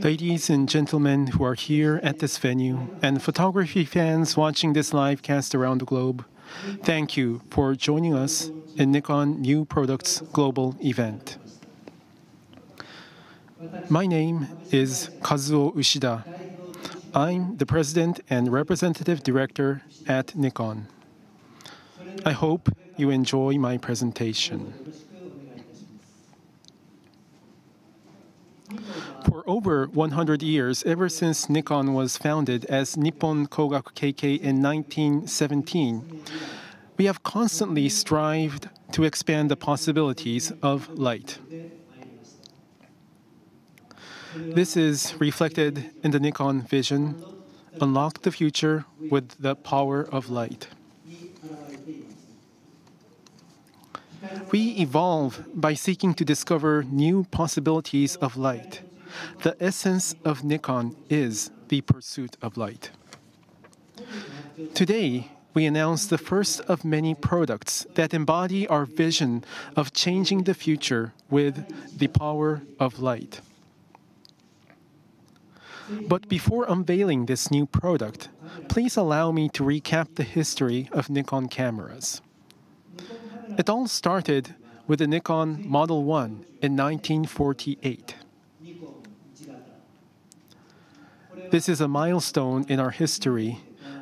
Ladies and gentlemen who are here at this venue, and photography fans watching this live cast around the globe, thank you for joining us in Nikon New Products Global event. My name is Kazuo Ushida. I'm the President and Representative Director at Nikon. I hope you enjoy my presentation. For over 100 years, ever since Nikon was founded as Nippon Kogaku Keikei in 1917, we have constantly strived to expand the possibilities of light. This is reflected in the Nikon vision, unlock the future with the power of light. We evolve by seeking to discover new possibilities of light. The essence of Nikon is the pursuit of light. Today, we announce the first of many products that embody our vision of changing the future with the power of light. But before unveiling this new product, please allow me to recap the history of Nikon cameras. It all started with the Nikon Model 1 in 1948. This is a milestone in our history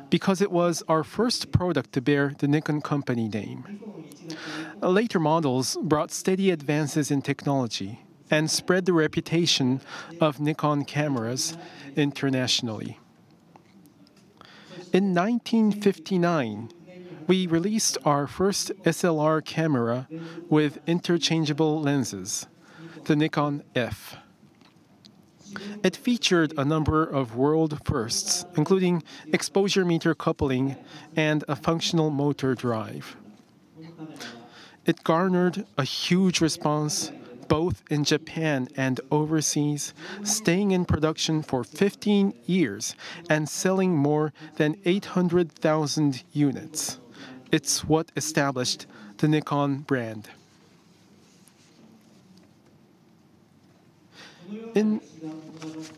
because it was our first product to bear the Nikon company name. Later models brought steady advances in technology and spread the reputation of Nikon cameras internationally. In 1959, we released our first SLR camera with interchangeable lenses, the Nikon F. It featured a number of world firsts, including exposure meter coupling and a functional motor drive. It garnered a huge response both in Japan and overseas, staying in production for 15 years and selling more than 800,000 units. It's what established the Nikon brand. In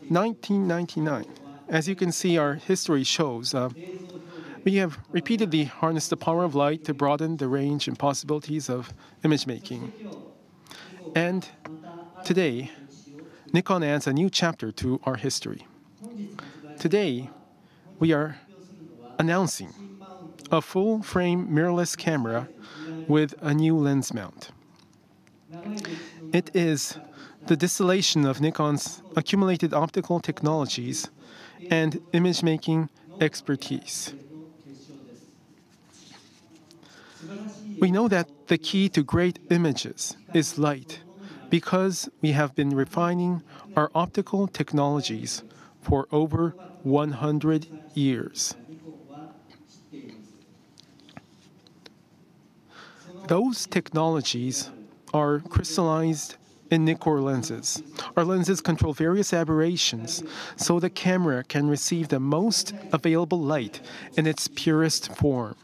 1999, as you can see, our history shows, we have repeatedly harnessed the power of light to broaden the range and possibilities of image making. And today, Nikon adds a new chapter to our history. Today, we are announcing a full-frame mirrorless camera with a new lens mount. It is the distillation of Nikon's accumulated optical technologies and image-making expertise. We know that the key to great images is light because we have been refining our optical technologies for over 100 years. Those technologies are crystallized in Nikkor lenses. Our lenses control various aberrations so the camera can receive the most available light in its purest form.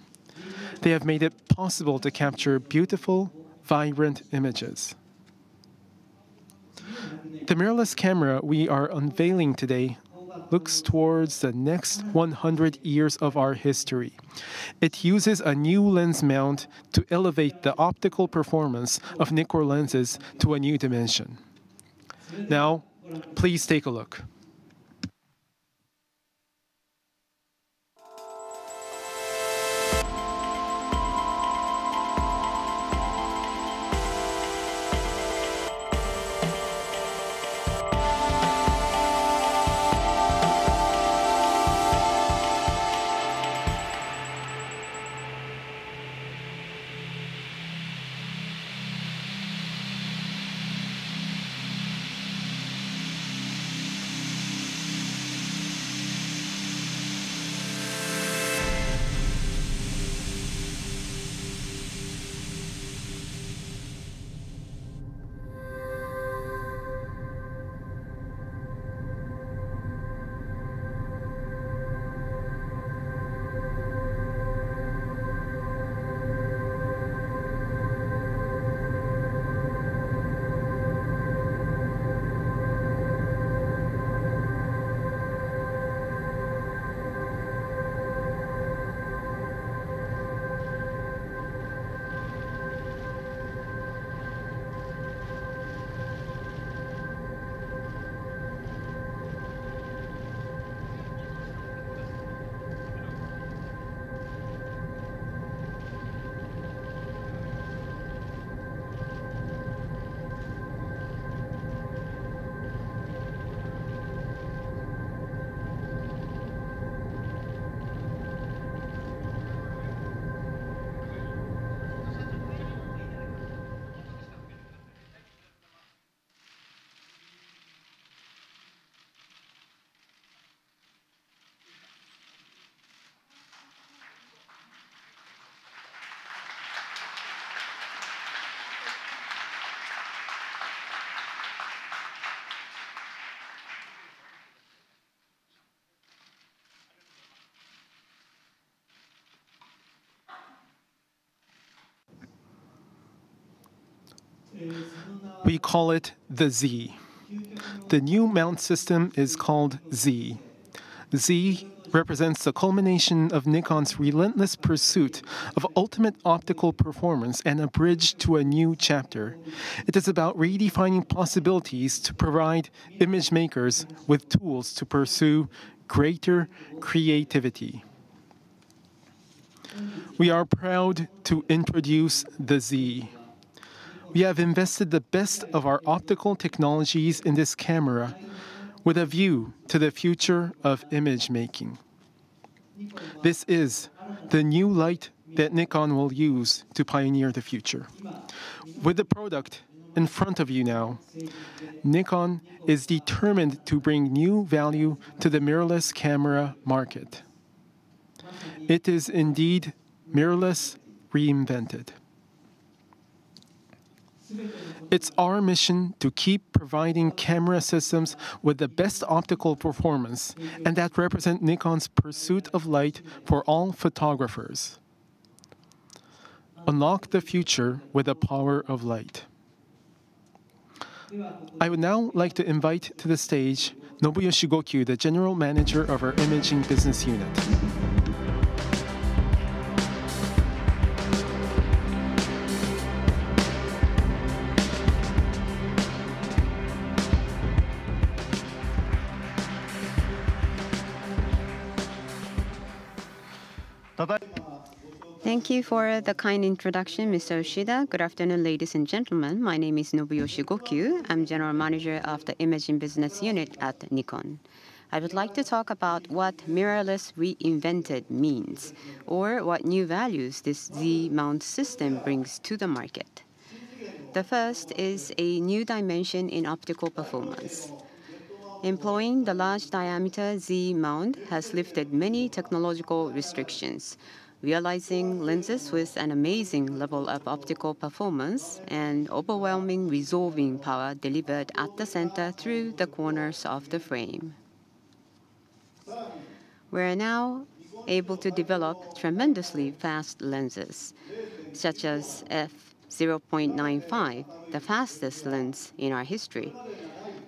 They have made it possible to capture beautiful, vibrant images. The mirrorless camera we are unveiling today looks towards the next 100 years of our history. It uses a new lens mount to elevate the optical performance of Nikkor lenses to a new dimension. Now, please take a look. We call it the Z. The new mount system is called Z. Z represents the culmination of Nikon's relentless pursuit of ultimate optical performance and a bridge to a new chapter. It is about redefining possibilities to provide image makers with tools to pursue greater creativity. We are proud to introduce the Z. We have invested the best of our optical technologies in this camera with a view to the future of image making. This is the new light that Nikon will use to pioneer the future. With the product in front of you now, Nikon is determined to bring new value to the mirrorless camera market. It is indeed mirrorless reinvented. It's our mission to keep providing camera systems with the best optical performance and that represent Nikon's pursuit of light for all photographers. Unlock the future with the power of light. I would now like to invite to the stage Nobuyoshi Gokyu, the General Manager of our Imaging Business Unit. Thank you for the kind introduction, Mr. Yoshida. Good afternoon, ladies and gentlemen. My name is Nobuyoshi Gokyu. I'm General Manager of the Imaging Business Unit at Nikon. I would like to talk about what mirrorless reinvented means, or what new values this Z-mount system brings to the market. The first is a new dimension in optical performance. Employing the large diameter Z mount has lifted many technological restrictions, realizing lenses with an amazing level of optical performance and overwhelming resolving power delivered at the center through the corners of the frame. We are now able to develop tremendously fast lenses, such as f/0.95, the fastest lens in our history,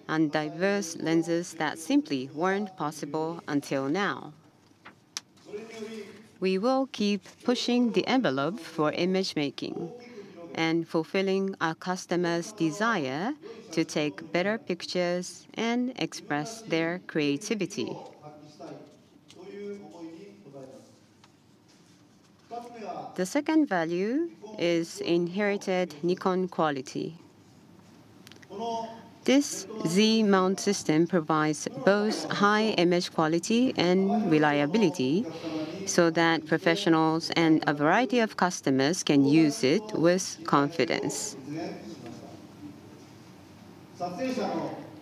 and diverse lenses that simply weren't possible until now. We will keep pushing the envelope for image making and fulfilling our customers' desire to take better pictures and express their creativity. The second value is inherited Nikon quality. This Z-mount system provides both high image quality and reliability so that professionals and a variety of customers can use it with confidence.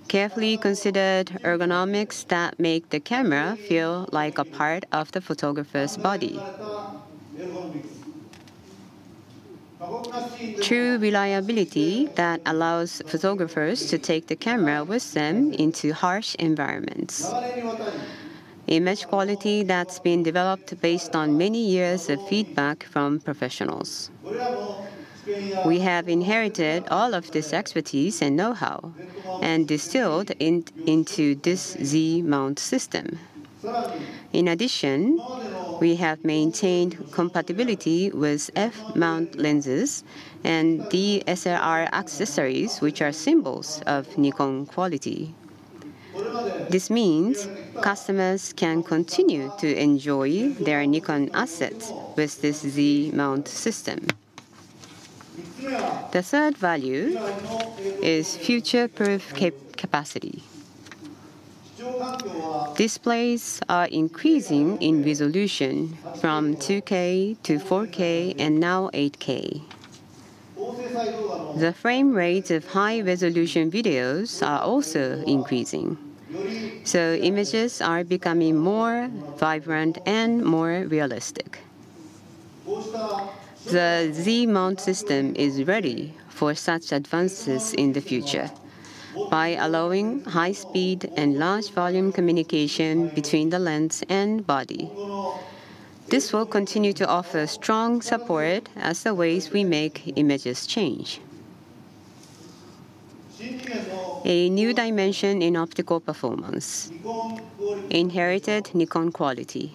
Carefully considered ergonomics that make the camera feel like a part of the photographer's body. True reliability that allows photographers to take the camera with them into harsh environments. Image quality that's been developed based on many years of feedback from professionals. We have inherited all of this expertise and know-how and distilled into this Z-mount system. In addition, we have maintained compatibility with F-mount lenses and DSLR accessories, which are symbols of Nikon quality. This means customers can continue to enjoy their Nikon assets with this Z-mount system. The third value is future-proof capacity. Displays are increasing in resolution from 2K to 4K and now 8K. The frame rates of high-resolution videos are also increasing. So images are becoming more vibrant and more realistic. The Z-mount system is ready for such advances in the future by allowing high-speed and large-volume communication between the lens and body. This will continue to offer strong support as the ways we make images change. A new dimension in optical performance. Inherited Nikon quality.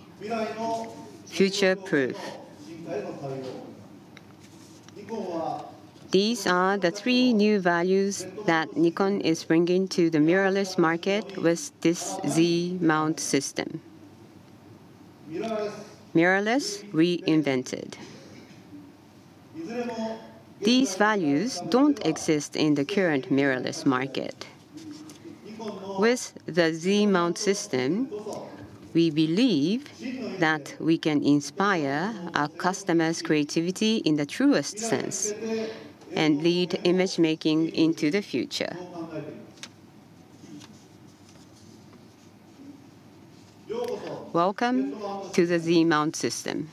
Future-proof. These are the three new values that Nikon is bringing to the mirrorless market with this Z mount system. Mirrorless reinvented. These values don't exist in the current mirrorless market. With the Z mount system, we believe that we can inspire our customers' creativity in the truest sense and lead image making into the future. Welcome to the Z mount system.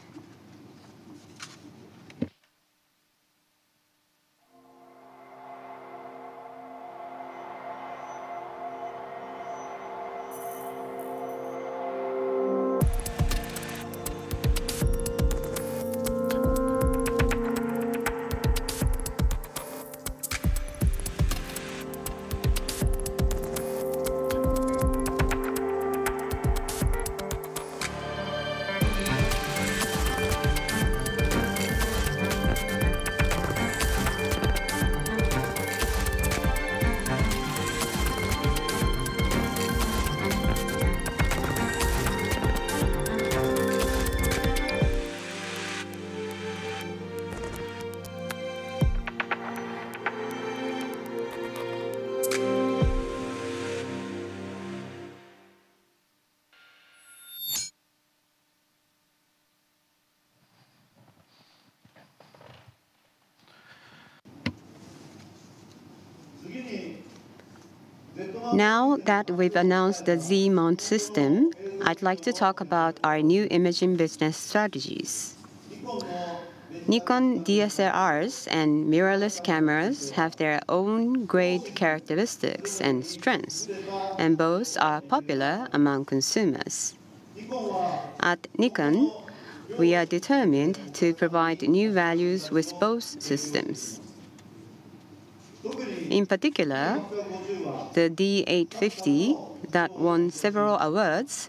Now that we've announced the Z mount system, I'd like to talk about our new imaging business strategies. Nikon DSLRs and mirrorless cameras have their own great characteristics and strengths, and both are popular among consumers. At Nikon, we are determined to provide new values with both systems. In particular, the D850 that won several awards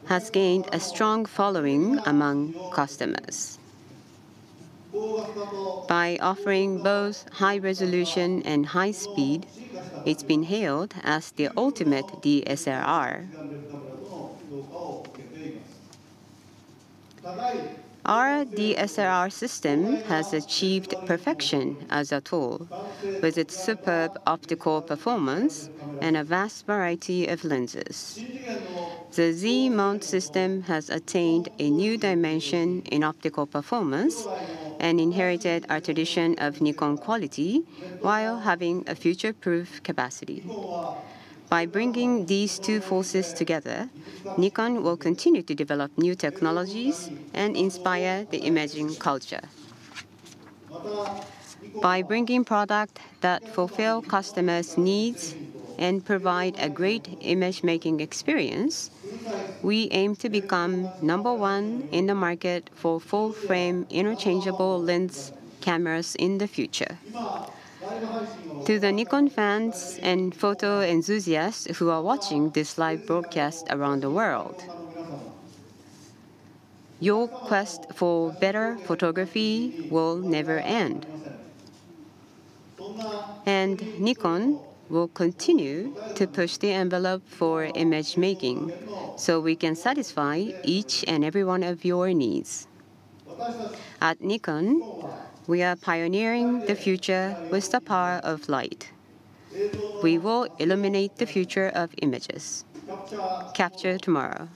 has gained a strong following among customers. By offering both high resolution and high speed, it's been hailed as the ultimate DSLR. Our DSLR system has achieved perfection as a tool, with its superb optical performance and a vast variety of lenses. The Z mount system has attained a new dimension in optical performance and inherited our tradition of Nikon quality while having a future-proof capacity. By bringing these two forces together, Nikon will continue to develop new technologies and inspire the imaging culture. By bringing products that fulfill customers' needs and provide a great image-making experience, we aim to become #1 in the market for full-frame interchangeable lens cameras in the future. To the Nikon fans and photo enthusiasts who are watching this live broadcast around the world, your quest for better photography will never end. And Nikon will continue to push the envelope for image making so we can satisfy each and every one of your needs. At Nikon, we are pioneering the future with the power of light. We will illuminate the future of images. Capture tomorrow.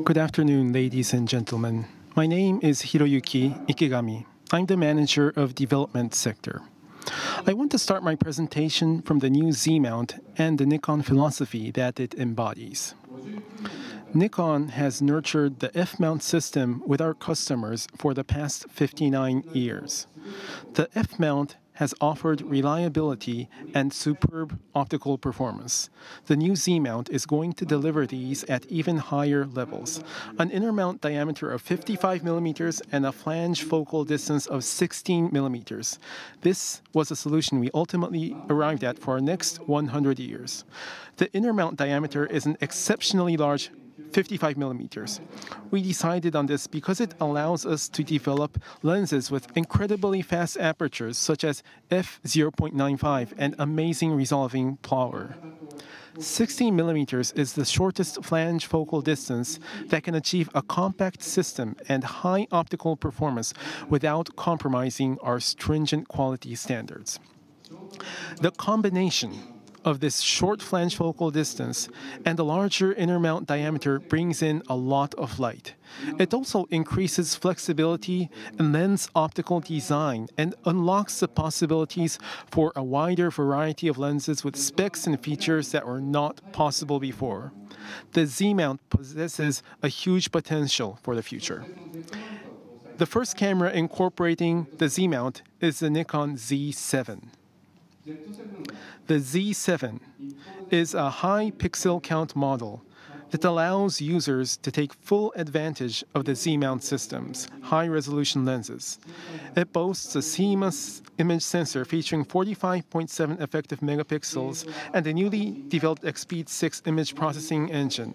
Good afternoon, ladies and gentlemen. My name is Hiroyuki Ikegami. I'm the manager of development sector. I want to start my presentation from the new Z-mount and the Nikon philosophy that it embodies. Nikon has nurtured the F-mount system with our customers for the past 59 years. The F-mount has offered reliability and superb optical performance. The new Z-mount is going to deliver these at even higher levels. An inner mount diameter of 55 millimeters and a flange focal distance of 16 millimeters. This was a solution we ultimately arrived at for our next 100 years. The inner mount diameter is an exceptionally large 55 millimeters. We decided on this because it allows us to develop lenses with incredibly fast apertures such as f/0.95 and amazing resolving power. 16 millimeters is the shortest flange focal distance that can achieve a compact system and high optical performance without compromising our stringent quality standards. The combination of this short flange focal distance and the larger inner mount diameter brings in a lot of light. It also increases flexibility and lens optical design and unlocks the possibilities for a wider variety of lenses with specs and features that were not possible before. The Z-mount possesses a huge potential for the future. The first camera incorporating the Z-mount is the Nikon Z7. The Z7 is a high pixel count model that allows users to take full advantage of the Z-mount system's high-resolution lenses. It boasts a CMOS image sensor featuring 45.7 effective megapixels and a newly developed X-Speed 6 image processing engine.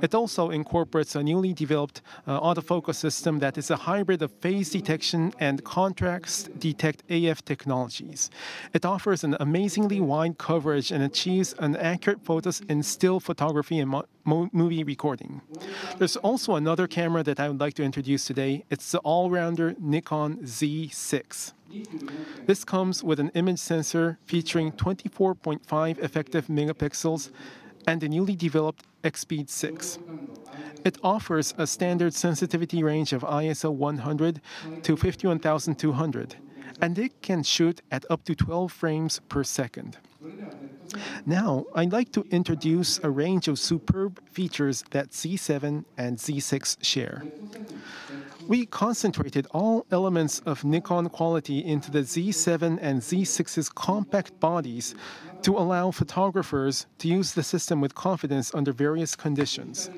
It also incorporates a newly developed autofocus system that is a hybrid of phase detection and contrast detect AF technologies. It offers an amazingly wide coverage and achieves an accurate photos in still photography and movie recording. There's also another camera that I would like to introduce today. It's the all-rounder Nikon Z6. This comes with an image sensor featuring 24.5 effective megapixels and the newly developed X-Speed 6. It offers a standard sensitivity range of ISO 100 to 51200, and it can shoot at up to 12 frames per second. Now, I'd like to introduce a range of superb features that Z7 and Z6 share. We concentrated all elements of Nikon quality into the Z7 and Z6's compact bodies to allow photographers to use the system with confidence under various conditions.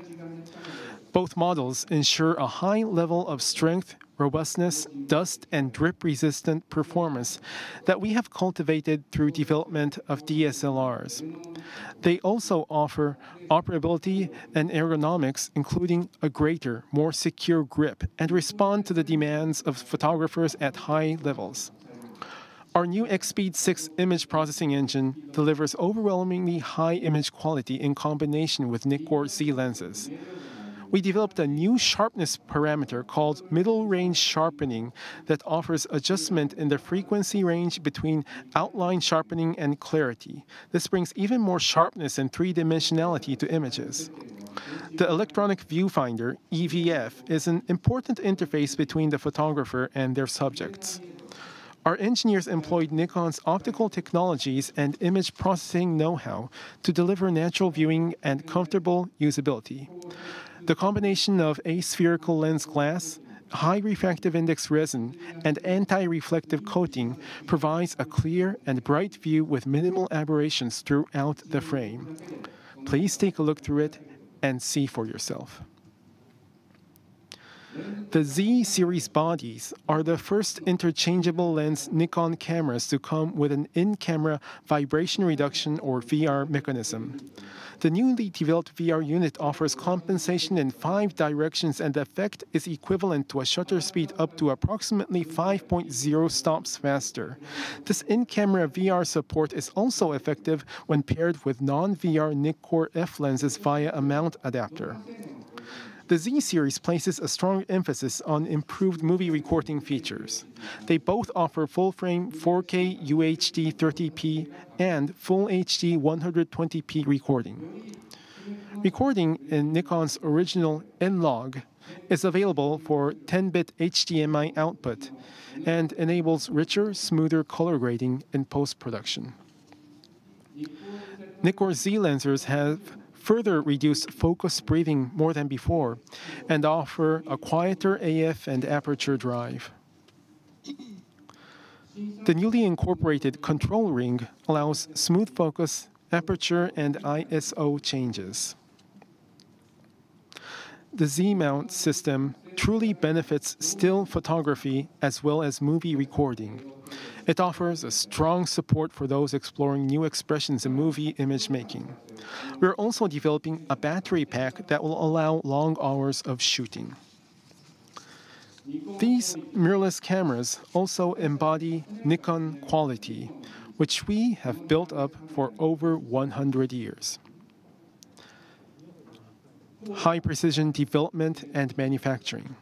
Both models ensure a high level of strength, robustness, dust, and drip-resistant performance that we have cultivated through development of DSLRs. They also offer operability and ergonomics, including a greater, more secure grip, and respond to the demands of photographers at high levels. Our new X-Speed 6 image processing engine delivers overwhelmingly high image quality in combination with Nikkor Z lenses. We developed a new sharpness parameter called middle range sharpening that offers adjustment in the frequency range between outline sharpening and clarity. This brings even more sharpness and three-dimensionality to images. The electronic viewfinder, EVF, is an important interface between the photographer and their subjects. Our engineers employed Nikon's optical technologies and image processing know-how to deliver natural viewing and comfortable usability. The combination of aspherical lens glass, high refractive index resin, and anti-reflective coating provides a clear and bright view with minimal aberrations throughout the frame. Please take a look through it and see for yourself. The Z-series bodies are the first interchangeable lens Nikon cameras to come with an in-camera vibration reduction or VR mechanism. The newly developed VR unit offers compensation in 5 directions, and the effect is equivalent to a shutter speed up to approximately 5.0 stops faster. This in-camera VR support is also effective when paired with non-VR Nikkor F lenses via a mount adapter. The Z-series places a strong emphasis on improved movie recording features. They both offer full-frame 4K UHD 30p and Full HD 120p recording. Recording in Nikon's original N-Log is available for 10-bit HDMI output and enables richer, smoother color grading in post-production. Nikkor Z lenses have further reduced focus breathing more than before and offer a quieter AF and aperture drive. The newly incorporated control ring allows smooth focus, aperture, and ISO changes. The Z-mount system truly benefits still photography as well as movie recording. It offers a strong support for those exploring new expressions in movie image making. We're also developing a battery pack that will allow long hours of shooting. These mirrorless cameras also embody Nikon quality, which we have built up for over 100 years. High-precision development and manufacturing.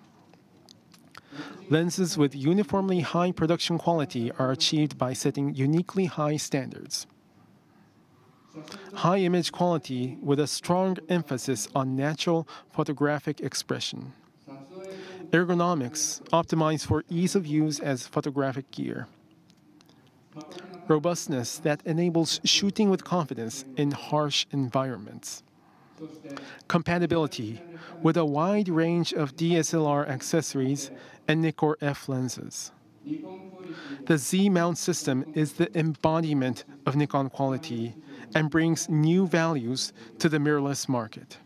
Lenses with uniformly high production quality are achieved by setting uniquely high standards. High image quality with a strong emphasis on natural photographic expression. Ergonomics optimized for ease of use as photographic gear. Robustness that enables shooting with confidence in harsh environments. Compatibility with a wide range of DSLR accessories and Nikkor F lenses. The Z-mount system is the embodiment of Nikon quality and brings new values to the mirrorless market.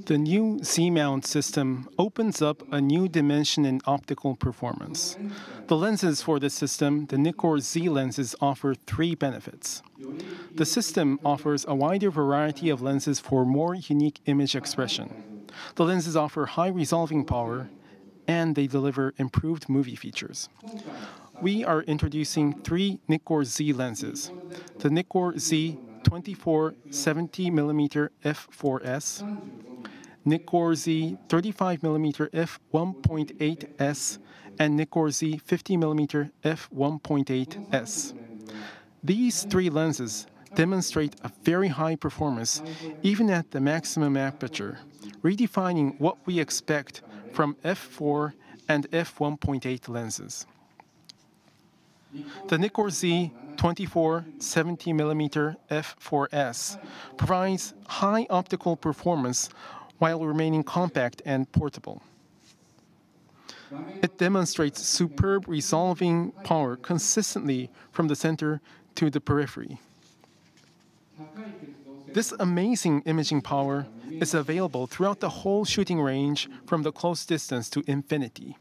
The new Z-mount system opens up a new dimension in optical performance. The lenses for this system, the Nikkor Z lenses, offer 3 benefits. The system offers a wider variety of lenses for more unique image expression. The lenses offer high resolving power, and they deliver improved movie features. We are introducing 3 Nikkor Z lenses: the Nikkor Z 24-70mm f4s, Nikkor Z 35mm f1.8s, and Nikkor Z 50mm f1.8s. These 3 lenses demonstrate a very high performance even at the maximum aperture, redefining what we expect from f4 and f1.8 lenses. The Nikkor Z 24 70mm f4S provides high optical performance while remaining compact and portable. It demonstrates superb resolving power consistently from the center to the periphery. This amazing imaging power is available throughout the whole shooting range from the close distance to infinity.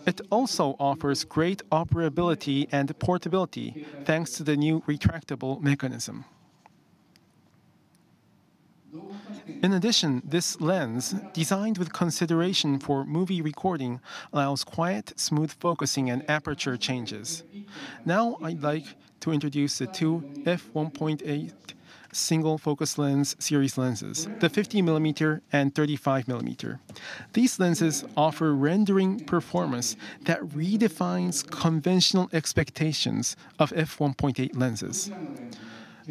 It also offers great operability and portability thanks to the new retractable mechanism. In addition, this lens, designed with consideration for movie recording, allows quiet, smooth focusing and aperture changes. Now I'd like to introduce the two f1.8 single focus lens series lenses, the 50mm and 35mm. These lenses offer rendering performance that redefines conventional expectations of f1.8 lenses.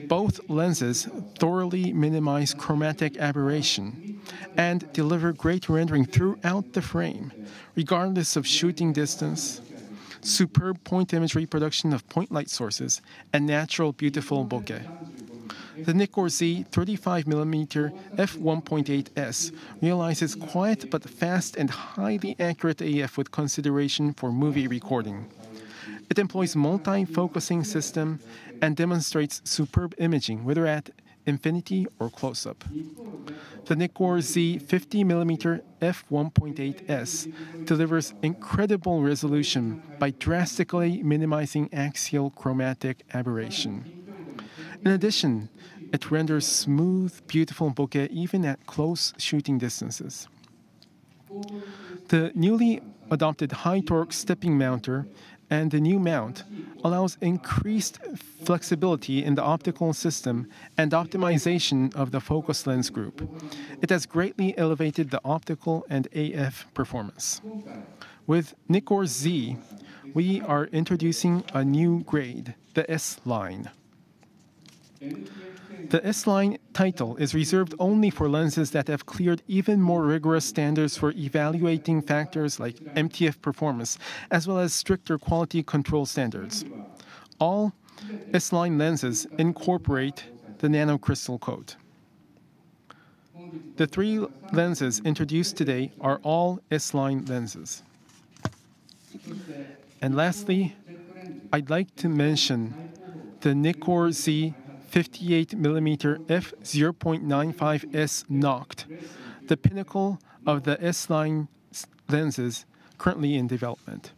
Both lenses thoroughly minimize chromatic aberration and deliver great rendering throughout the frame, regardless of shooting distance, superb point image reproduction of point light sources, and natural beautiful bokeh. The Nikon Z 35mm f1.8s realizes quiet but fast and highly accurate AF with consideration for movie recording. It employs multi-focusing system and demonstrates superb imaging, whether at infinity or close-up. The Nikon Z 50mm f1.8s delivers incredible resolution by drastically minimizing axial chromatic aberration. In addition, it renders smooth, beautiful bokeh even at close shooting distances. The newly adopted high-torque stepping mounter and the new mount allows increased flexibility in the optical system and optimization of the focus lens group. It has greatly elevated the optical and AF performance. With Nikon Z, we are introducing a new grade, the S-line. The S-line title is reserved only for lenses that have cleared even more rigorous standards for evaluating factors like MTF performance, as well as stricter quality control standards. All S-line lenses incorporate the nanocrystal coat. The three lenses introduced today are all S-line lenses. And lastly, I'd like to mention the Nikon Z 58mm f0.95s Noct, the pinnacle of the S-line lenses currently in development.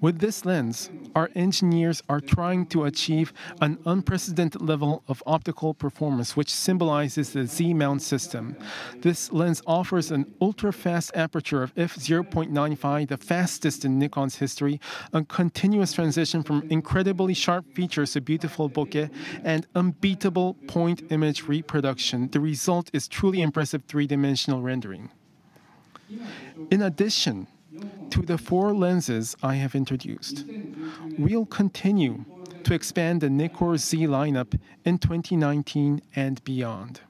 With this lens, our engineers are trying to achieve an unprecedented level of optical performance, which symbolizes the Z-mount system. This lens offers an ultra-fast aperture of f0.95, the fastest in Nikon's history, a continuous transition from incredibly sharp features to beautiful bokeh, and unbeatable point image reproduction. The result is truly impressive three-dimensional rendering. In addition to the four lenses I have introduced, we'll continue to expand the Nikon Z lineup in 2019 and beyond.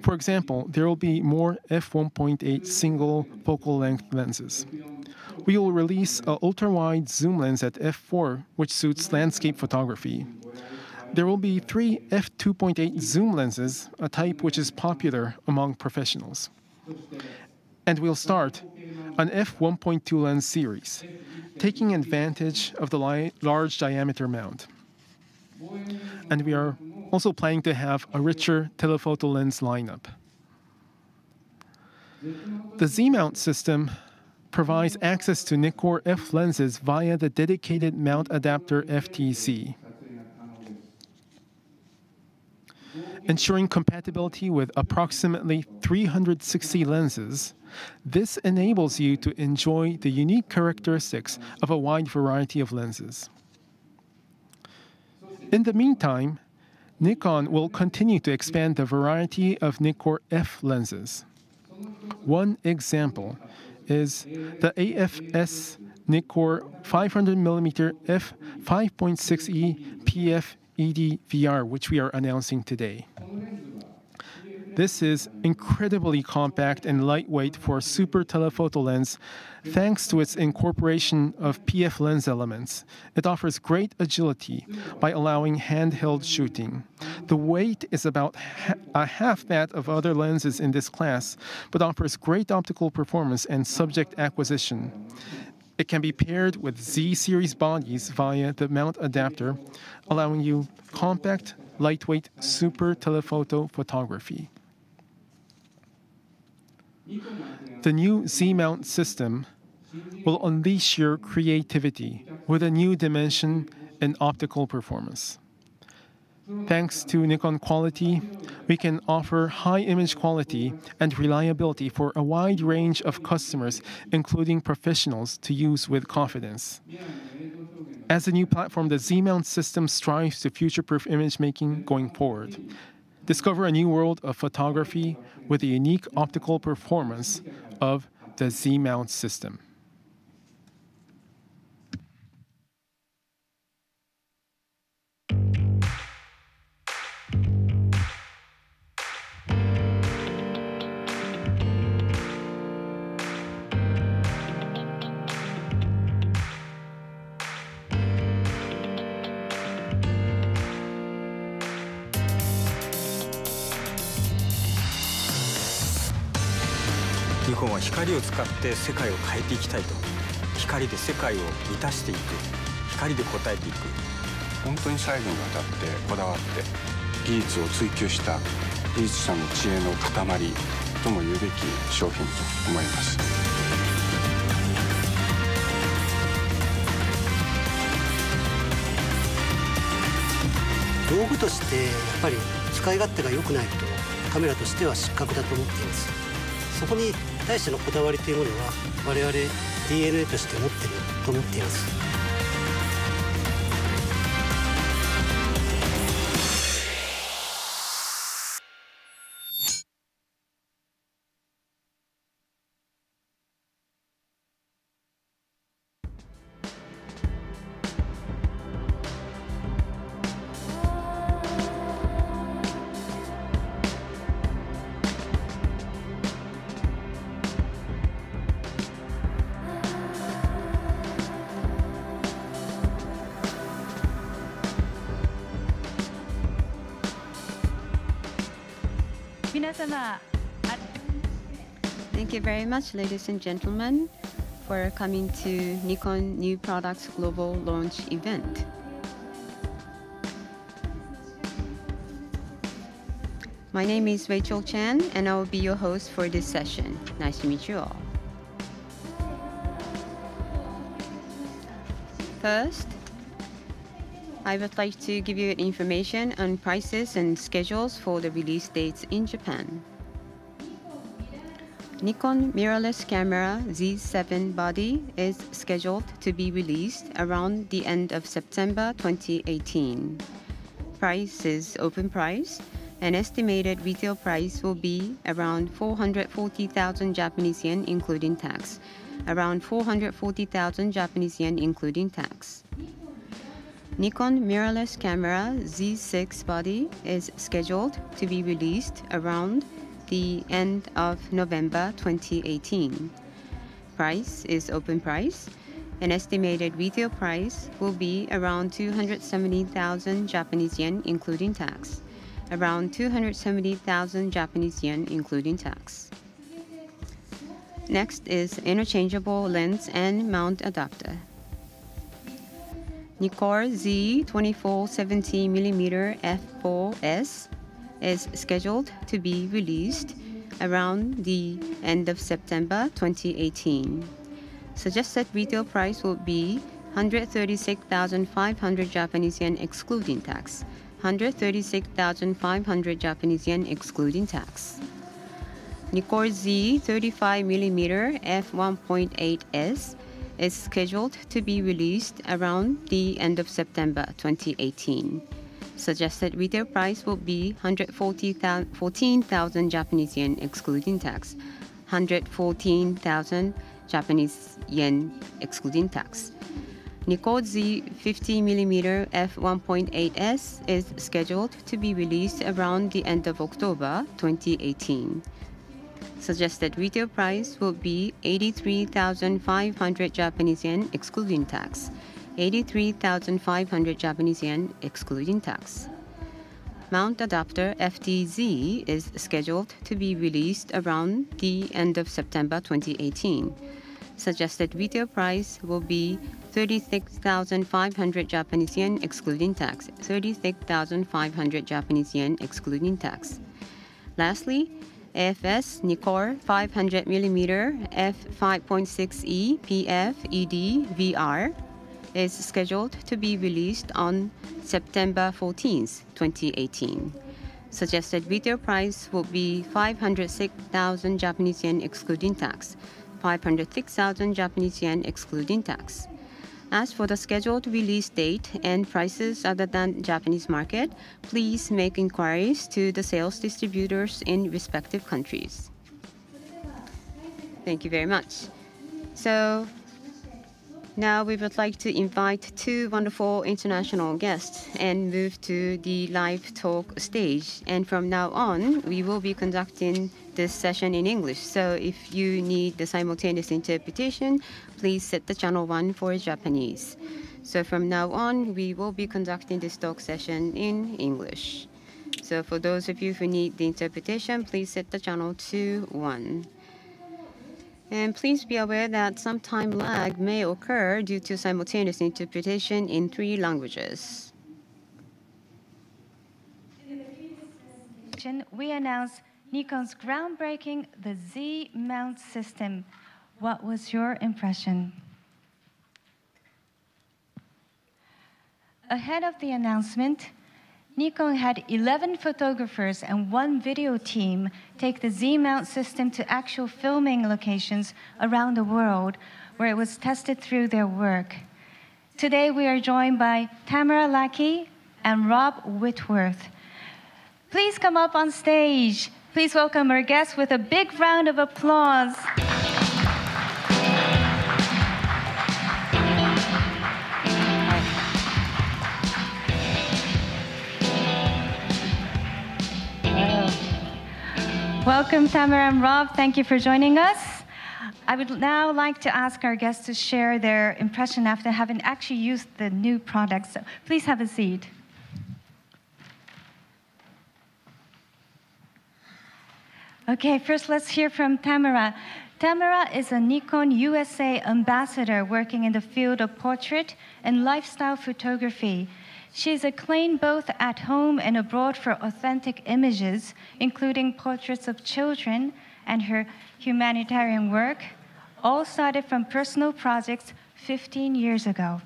For example, there will be more f1.8 single focal length lenses. We will release an ultra-wide zoom lens at f4, which suits landscape photography. There will be 3 f2.8 zoom lenses, a type which is popular among professionals. And we'll start an f1.2 lens series, taking advantage of the large diameter mount. And we are also planning to have a richer telephoto lens lineup. The Z-mount system provides access to Nikon F lenses via the dedicated mount adapter FTC, ensuring compatibility with approximately 360 lenses. This enables you to enjoy the unique characteristics of a wide variety of lenses. In the meantime, Nikon will continue to expand the variety of Nikon F lenses. One example is the AFS Nikon 500mm f5.6e PF ED VR, which we are announcing today. This is incredibly compact and lightweight for a super telephoto lens thanks to its incorporation of PF lens elements. It offers great agility by allowing handheld shooting. The weight is about half that of other lenses in this class, but offers great optical performance and subject acquisition. It can be paired with Z-series bodies via the mount adapter, allowing you compact, lightweight super telephoto photography. The new Z-mount system will unleash your creativity with a new dimension in optical performance. Thanks to Nikon quality, we can offer high image quality and reliability for a wide range of customers, including professionals, to use with confidence. As a new platform, the Z-mount system strives to future-proof image making going forward. Discover a new world of photography with the unique optical performance of the Z-mount system. Nikon は光を使って世界を変えていきたいと。光で世界を満たしていく。光で応えていく。本当に細部にわたってこだわって技術を追求した技術者の知恵の塊とも言うべき商品と思います。道具としてやっぱり使い勝手が良くないとカメラとしては失格だと思っています。そこに対してのこだわりというものは我々 DNA として持っていると思っています。Thank you very much, ladies and gentlemen, for coming to Nikon New Products Global Launch event. My name is Rachel Chan, and I will be your host for this session. Nice to meet you all. First, I would like to give you information on prices and schedules for the release dates in Japan. Nikon mirrorless camera Z7 body is scheduled to be released around the end of September 2018. Price is open price, and estimated retail price will be around 440,000 Japanese yen including tax. Around 440,000 Japanese yen including tax. Nikon mirrorless camera Z6 body is scheduled to be released around the end of November 2018. Price is open price, and estimated retail price will be around 270,000 Japanese yen including tax. Around 270,000 Japanese yen including tax. Next is interchangeable lens and mount adapter. Nikon Z24-70mm f4S is scheduled to be released around the end of September 2018. Suggested retail price will be 136,500 Japanese yen excluding tax. 136,500 Japanese yen excluding tax. Nikon Z35mm f1.8S is scheduled to be released around the end of September 2018. Suggested retail price will be 114,000 Japanese yen excluding tax. 114,000 Japanese yen excluding tax. Nikon Z 50mm f1.8s is scheduled to be released around the end of October 2018. Suggested retail price will be 83,500 Japanese yen excluding tax. 83,500 Japanese yen excluding tax. Mount adapter FDZ is scheduled to be released around the end of September 2018. Suggested retail price will be 36,500 Japanese yen excluding tax. 36,500 Japanese yen excluding tax. Lastly, AFS Nikon 500mm f5.6e PF ED VR is scheduled to be released on September 14th, 2018. Suggested retail price will be 506,000 Japanese yen excluding tax. 506,000 Japanese yen excluding tax. As for the scheduled release date and prices other than Japanese market, please make inquiries to the sales distributors in respective countries. Thank you very much. So now we would like to invite two wonderful international guests and move to the live talk stage. And from now on, we will be conducting this session in English. So if you need the simultaneous interpretation, please set the channel 1 for Japanese. So from now on, we will be conducting this talk session in English. So for those of you who need the interpretation, please set the channel to 1. And please be aware that some time lag may occur due to simultaneous interpretation in 3 languages. We announced Nikon's groundbreaking the Z mount system. What was your impression? Ahead of the announcement, Nikon had 11 photographers and 1 video team take the Z-mount system to actual filming locations around the world where it was tested through their work. Today we are joined by Tamara Lackey and Rob Whitworth. Please come up on stage. Please welcome our guests with a big round of applause. Welcome, Tamara and Rob. Thank you for joining us. I would now like to ask our guests to share their impression after having actually used the new products. So please have a seat. Okay, first let's hear from Tamara. Tamara is a Nikon USA ambassador working in the field of portrait and lifestyle photography. She is acclaimed both at home and abroad for authentic images, including portraits of children and her humanitarian work, all started from personal projects 15 years ago.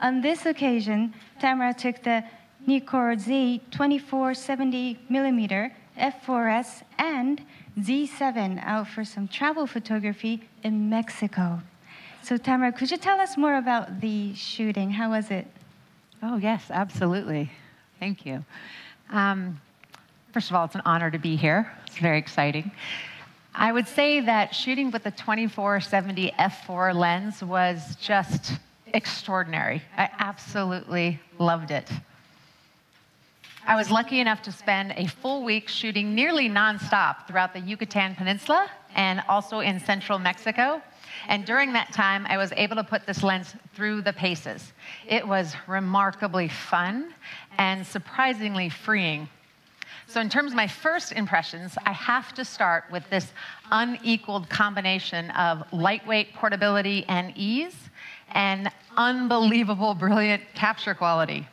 On this occasion, Tamara took the Nikon Z 24-70mm f4S and Z7 out for some travel photography in Mexico. So Tamara, could you tell us more about the shooting? How was it? Oh, yes, absolutely. Thank you. First of all, it's an honor to be here. It's very exciting. I would say that shooting with the 24-70 f4 lens was just extraordinary. I absolutely loved it. I was lucky enough to spend a full week shooting nearly nonstop throughout the Yucatan Peninsula and also in central Mexico. And during that time, I was able to put this lens through the paces. It was remarkably fun and surprisingly freeing. So in terms of my first impressions, I have to start with this unequaled combination of lightweight portability and ease and unbelievable brilliant capture quality.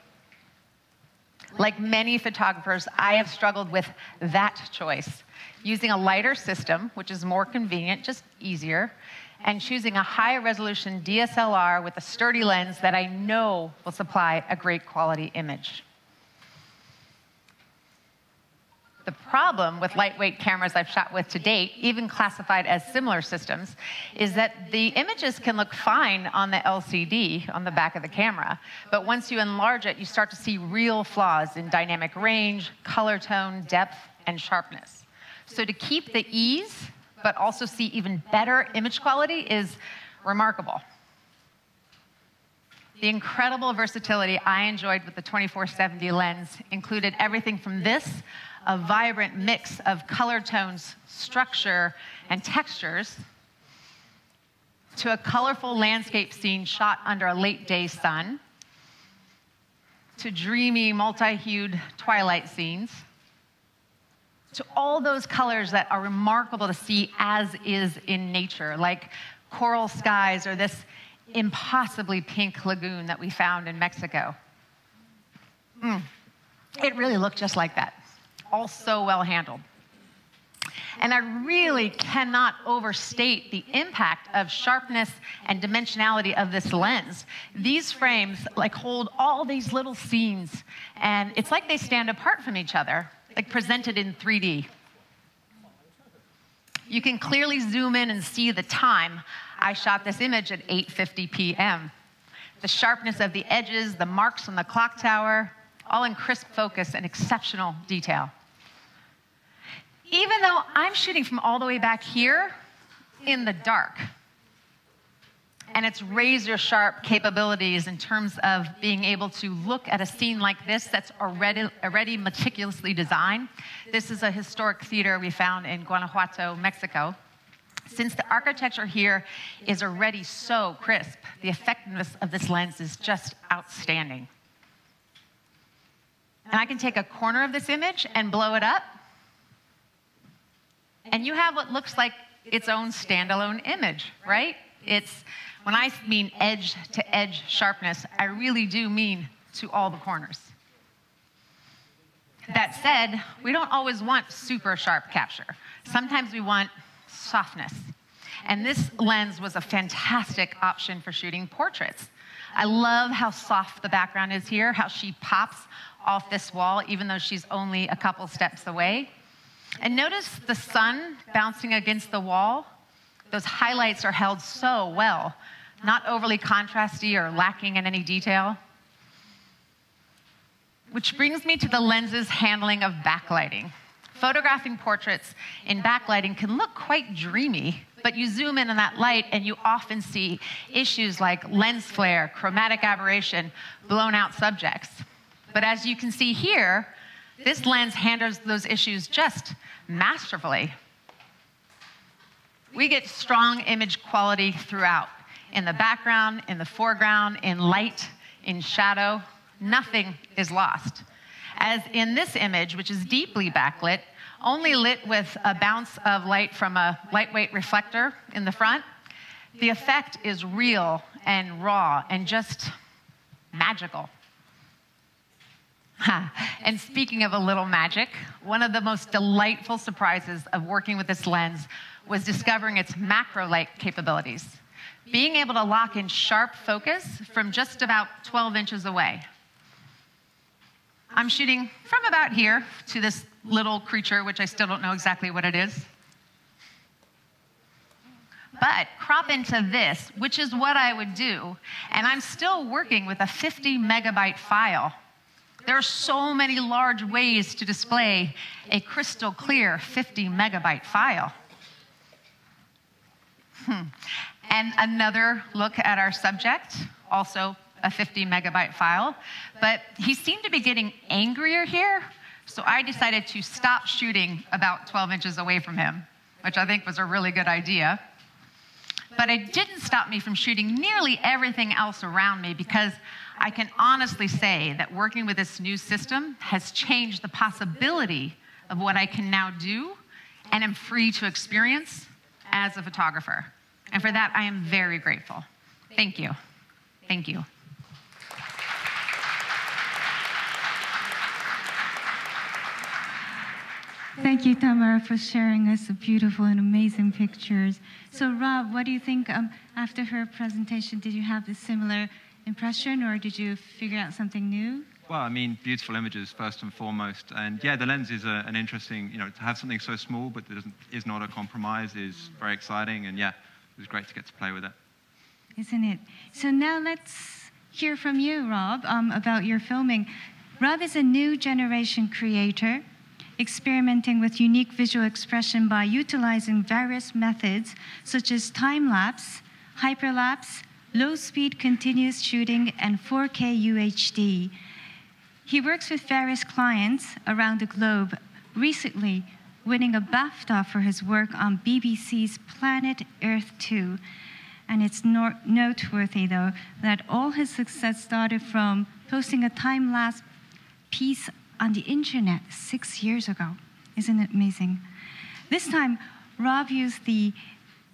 Like many photographers, I have struggled with that choice, using a lighter system, which is more convenient, just easier, and choosing a high-resolution DSLR with a sturdy lens that I know will supply a great quality image. The problem with lightweight cameras I've shot with to date, even classified as similar systems, is that the images can look fine on the LCD on the back of the camera, but once you enlarge it, you start to see real flaws in dynamic range, color tone, depth, and sharpness. So to keep the ease, but also see even better image quality is remarkable. The incredible versatility I enjoyed with the 24-70 lens included everything from this, a vibrant mix of color tones, structure, and textures, to a colorful landscape scene shot under a late day sun, to dreamy, multi-hued twilight scenes, to all those colors that are remarkable to see as is in nature, like coral skies or this impossibly pink lagoon that we found in Mexico. It really looked just like that, all so well handled. And I really cannot overstate the impact of sharpness and dimensionality of this lens. These frames hold all these little scenes, and it's like they stand apart from each other, like presented in 3D. You can clearly zoom in and see the time. I shot this image at 8:50 p.m. The sharpness of the edges, the marks on the clock tower, all in crisp focus and exceptional detail. Even though I'm shooting from all the way back here in the dark, and its razor-sharp capabilities in terms of being able to look at a scene like this that's already meticulously designed. This is a historic theater we found in Guanajuato, Mexico. Since the architecture here is already so crisp, the effectiveness of this lens is just outstanding. And I can take a corner of this image and blow it up, and you have what looks like its own standalone image, right? When I mean edge-to-edge sharpness, I really do mean to all the corners. That said, we don't always want super sharp capture. Sometimes we want softness. And this lens was a fantastic option for shooting portraits. I love how soft the background is here, how she pops off this wall, even though she's only a couple steps away. And notice the sun bouncing against the wall. Those highlights are held so well, not overly contrasty or lacking in any detail. Which brings me to the lens's handling of backlighting. Photographing portraits in backlighting can look quite dreamy, but you zoom in on that light and you often see issues like lens flare, chromatic aberration, blown out subjects. But as you can see here, this lens handles those issues just masterfully. We get strong image quality throughout, in the background, in the foreground, in light, in shadow. Nothing is lost. As in this image, which is deeply backlit, only lit with a bounce of light from a lightweight reflector in the front, the effect is real and raw and just magical. And speaking of a little magic, one of the most delightful surprises of working with this lens was discovering its macro light capabilities. Being able to lock in sharp focus from just about 12 inches away. I'm shooting from about here to this little creature, which I still don't know exactly what it is. But crop into this, which is what I would do, and I'm still working with a 50 megabyte file. There are so many large ways to display a crystal clear 50 megabyte file. And another look at our subject, also a 50 megabyte file, but he seemed to be getting angrier here, so I decided to stop shooting about 12 inches away from him, which I think was a really good idea. But it didn't stop me from shooting nearly everything else around me, because I can honestly say that working with this new system has changed the possibility of what I can now do and am free to experience as a photographer. And for that, I am very grateful. Thank you. Thank you. Thank you, Tamara, for sharing us the beautiful and amazing pictures. So, Rob, what do you think after her presentation? Did you have a similar impression, or did you figure out something new? Well, I mean, beautiful images first and foremost, and yeah, the lens is an interesting, to have something so small but that is not a compromise is very exciting, and yeah, it was great to get to play with it. Isn't it? So now let's hear from you, Rob, about your filming. Rob is a new generation creator, experimenting with unique visual expression by utilizing various methods such as time-lapse, hyperlapse, low-speed continuous shooting, and 4K UHD. He works with various clients around the globe, recently winning a BAFTA for his work on BBC's Planet Earth 2. And it's noteworthy, though, that all his success started from posting a time-lapse piece on the internet 6 years ago. Isn't it amazing? This time, Rob used the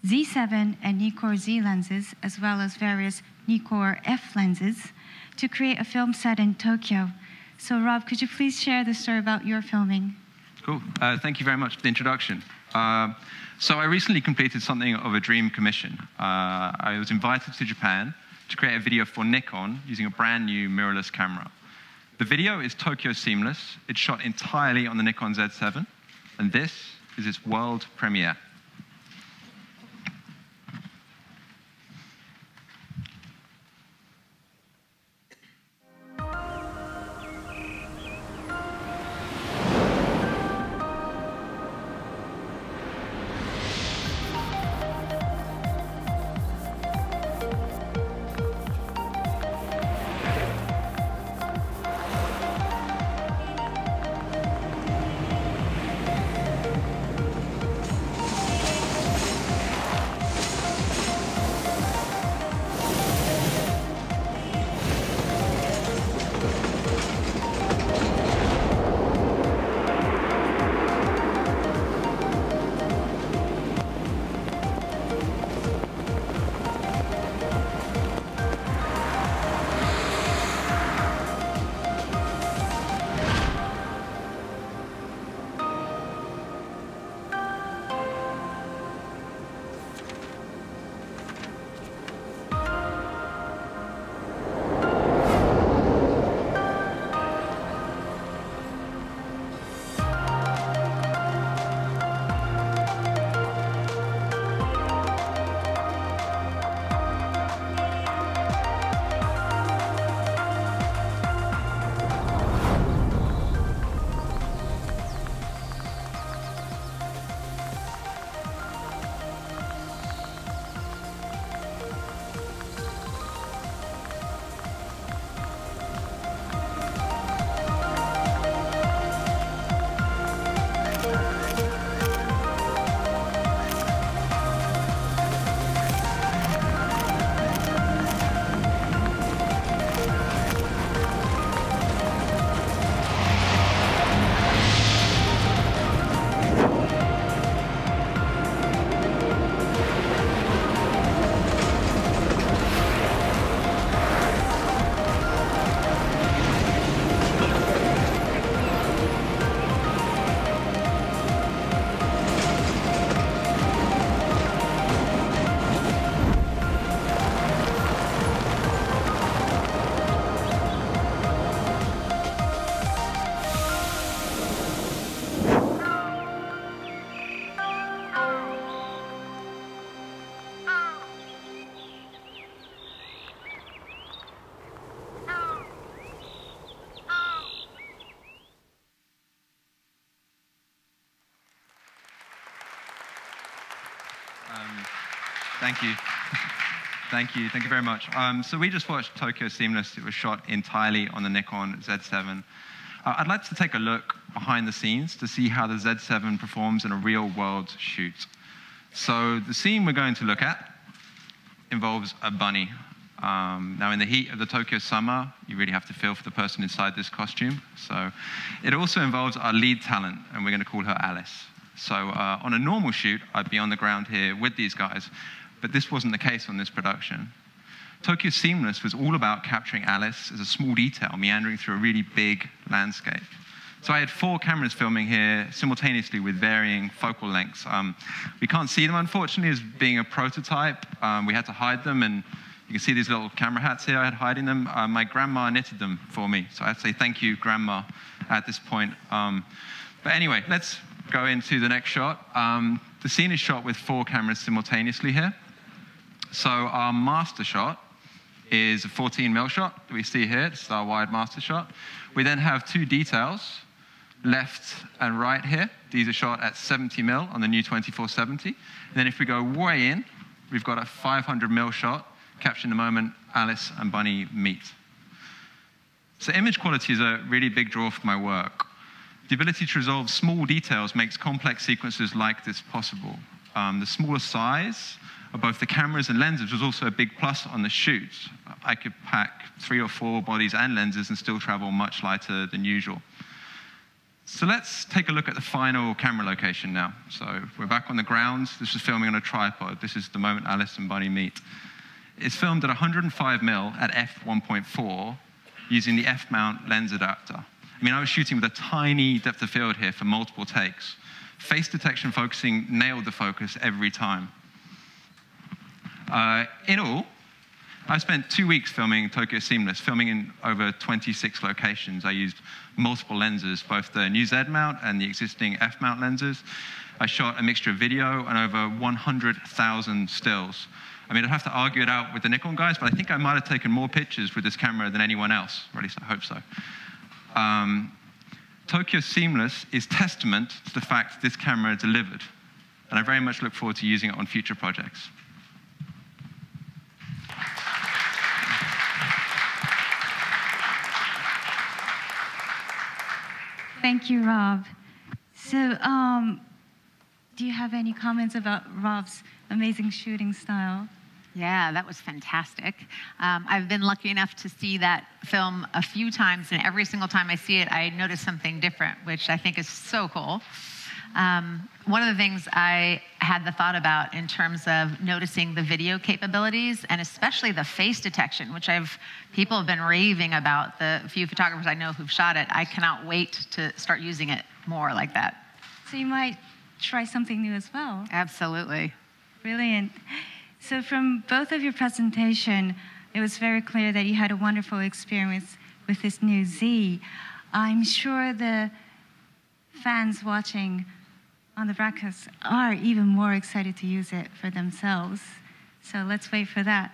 Z7 and Nikon Z lenses, as well as various Nikon F lenses, to create a film set in Tokyo. So Rob, could you please share the story about your filming? Cool. Thank you very much for the introduction. So I recently completed something of a dream commission. I was invited to Japan to create a video for Nikon using a brand new mirrorless camera. The video is Tokyo Seamless. It's shot entirely on the Nikon Z7, and this is its world premiere. Thank you. Thank you very much. So we just watched Tokyo Seamless. It was shot entirely on the Nikon Z7. I'd like to take a look behind the scenes to see how the Z7 performs in a real-world shoot. So the scene we're going to look at involves a bunny. Now, in the heat of the Tokyo summer, you really have to feel for the person inside this costume. So it also involves our lead talent, and we're going to call her Alice. So on a normal shoot, I'd be on the ground here with these guys, but this wasn't the case on this production. Tokyo Seamless was all about capturing Alice as a small detail, meandering through a really big landscape. So I had 4 cameras filming here simultaneously with varying focal lengths. We can't see them, unfortunately, as being a prototype. We had to hide them, and you can see these little camera hats here I had hiding them. My grandma knitted them for me, so I have to say thank you, Grandma, at this point. But anyway, let's go into the next shot. The scene is shot with 4 cameras simultaneously here. So our master shot is a 14mm shot that we see here. This is our wide master shot. We then have 2 details, left and right here. These are shot at 70mm on the new 2470. And then if we go way in, we've got a 500mm shot capturing the moment Alice and Bunny meet. So image quality is a really big draw for my work. The ability to resolve small details makes complex sequences like this possible. The smaller size of both the cameras and lenses was also a big plus on the shoot. I could pack 3 or 4 bodies and lenses and still travel much lighter than usual. So let's take a look at the final camera location now. So we're back on the ground. This is filming on a tripod. This is the moment Alice and Bunny meet. It's filmed at 105mm at f1.4 using the F-mount lens adapter. I mean, I was shooting with a tiny depth of field here for multiple takes. Face detection focusing nailed the focus every time. In all, I spent 2 weeks filming Tokyo Seamless, filming in over 26 locations. I used multiple lenses, both the new Z-mount and the existing F-mount lenses. I shot a mixture of video and over 100,000 stills. I mean, I'd have to argue it out with the Nikon guys, but I think I might have taken more pictures with this camera than anyone else, or at least I hope so. Tokyo Seamless is testament to the fact this camera delivered, and I very much look forward to using it on future projects. Thank you, Rob. So, do you have any comments about Rob's amazing shooting style? Yeah, that was fantastic. I've been lucky enough to see that film a few times, and every single time I see it, I notice something different, which I think is so cool. One of the things I had the thought about in terms of noticing the video capabilities, and especially the face detection, which people have been raving about, the few photographers I know who've shot it. I cannot wait to start using it more like that. So you might try something new as well. Absolutely. Brilliant. So from both of your presentation, it was very clear that you had a wonderful experience with this new Z. I'm sure the fans watching on the broadcast are even more excited to use it for themselves. So let's wait for that.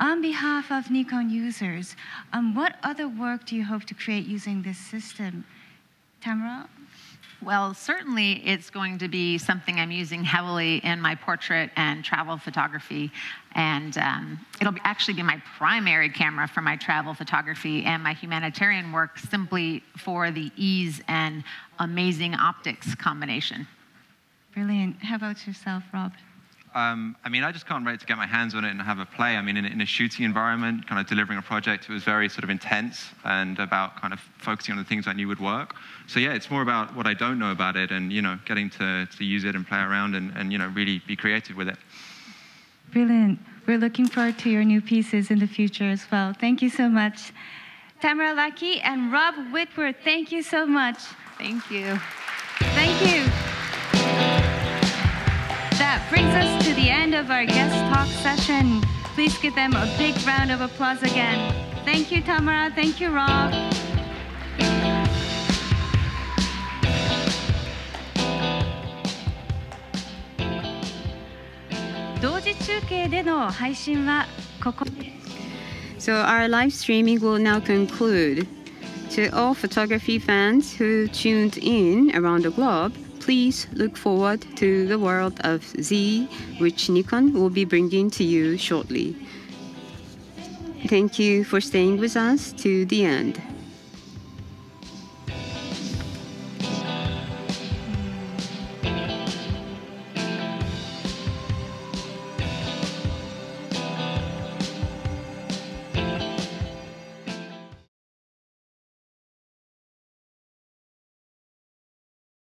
On behalf of Nikon users, what other work do you hope to create using this system? Tamara? Well, certainly it's going to be something I'm using heavily in my portrait and travel photography. And it'll actually be my primary camera for my travel photography and my humanitarian work, simply for the ease and amazing optics combination. Brilliant. How about yourself, Rob? I mean, I just can't wait to get my hands on it and have a play. I mean, in a shooting environment, kind of delivering a project, it was very sort of intense and about kind of focusing on the things I knew would work. So yeah, it's more about what I don't know about it and, you know, getting to use it and play around and you know, really be creative with it. Brilliant. We're looking forward to your new pieces in the future as well. Thank you so much. Tamara Lackey and Rob Whitworth, thank you so much. Thank you. Thank you. That brings us to the end of our guest talk session. Please give them a big round of applause again. Thank you, Tamara. Thank you, Rob. So our live streaming will now conclude. To all photography fans who tuned in around the globe, please look forward to the world of Z, which Nikon will be bringing to you shortly. Thank you for staying with us to the end.